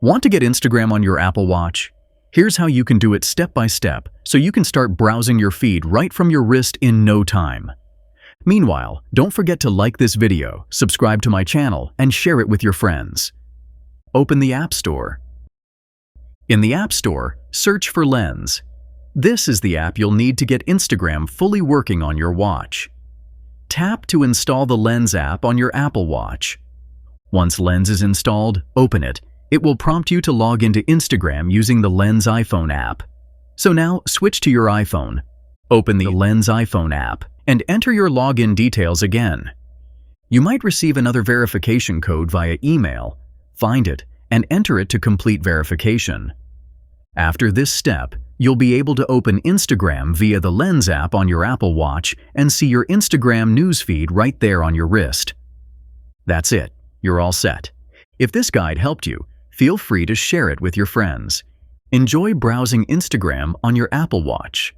Want to get Instagram on your Apple Watch? Here's how you can do it step by step so you can start browsing your feed right from your wrist in no time. Meanwhile, don't forget to like this video, subscribe to my channel, and share it with your friends. Open the App Store. In the App Store, search for Lens. This is the app you'll need to get Instagram fully working on your watch. Tap to install the Lens app on your Apple Watch. Once Lens is installed, open it. It will prompt you to log into Instagram using the Lens iPhone app. So now, switch to your iPhone. Open the Lens iPhone app and enter your login details again. You might receive another verification code via email. Find it and enter it to complete verification. After this step, you'll be able to open Instagram via the Lens app on your Apple Watch and see your Instagram newsfeed right there on your wrist. That's it. You're all set. If this guide helped you, feel free to share it with your friends. Enjoy browsing Instagram on your Apple Watch.